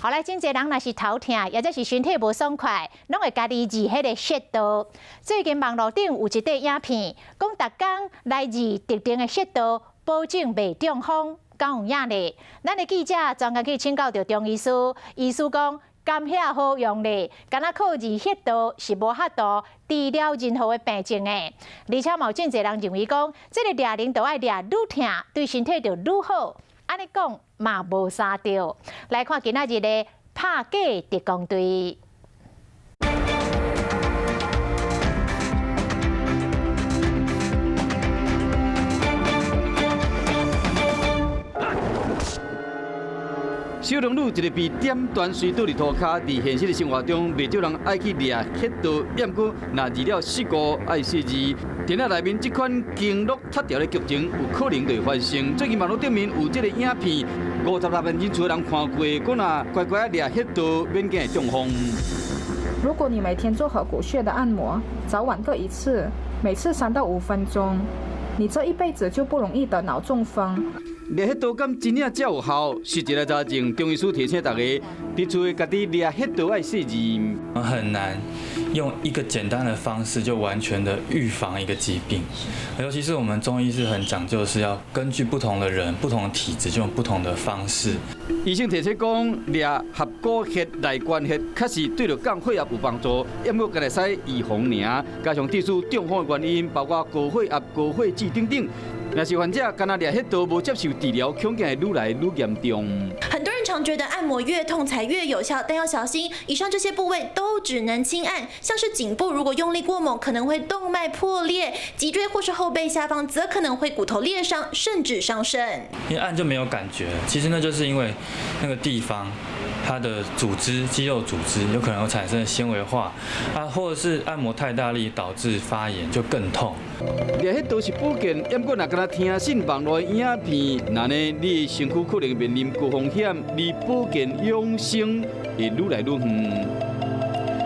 后来真侪人若是头痛，或者是身体无爽快，拢会家己治迄个穴道。最近网络顶有一块影片，讲逐工来治特定的穴道，保证袂中风。敢有影咧？咱的记者专家去请教着中医师，医师讲甘遐好用咧，敢若靠治穴道是无法度治疗任何的病症的。而且嘛有真侪人认为讲，这个抓领导爱抓愈痛，对身体就愈好。安尼讲嘛无啥对。来看今仔日的拍假特工队。小龙女一个被点断水倒伫涂骹，伫现实的生活中，袂少人爱去抓穴道，验过若治了事故爱细致。电影内面这款经络塌掉的剧情，有可能会发生。最近网络顶面有这个影片，56万人厝的人看过，讲若乖乖抓穴道，免惊会中风。如果你每天做合谷穴的按摩，早晚各一次，每次3到5分钟，你这一辈子就不容易得脑中风。抓穴道敢真正才有效？实际来查证，中医师提醒大家，伫厝家己抓穴道爱细致。很难用一个简单的方式就完全的预防一个疾病，尤其是我们中医是很讲究，是要根据不同的人、不同的体质，就用不同的方式。医生提醒讲，抓合谷穴、内关穴，确实对着降血压有帮助，也不过使预防尔。加上治出中风的原因，包括高血压、高血脂等等。若是患者干那抓穴道无接受治疗，恐惊会愈来愈严重。很多人常觉得按摩越痛才越有效，但要小心，以上这些部位都只能轻按，像是颈部如果用力过猛，可能会动脉破裂；脊椎或是后背下方则可能会骨头裂伤，甚至伤肾。一按就没有感觉，其实那就是因为那个地方。它的组织、肌肉组织有可能会产生纤维化，或者是按摩太大力导致发炎，就更痛。抓穴道是保健，也不过若敢若听信网络影片，那呢，你的身躯可能面临高风险，离保健养生会愈来愈远。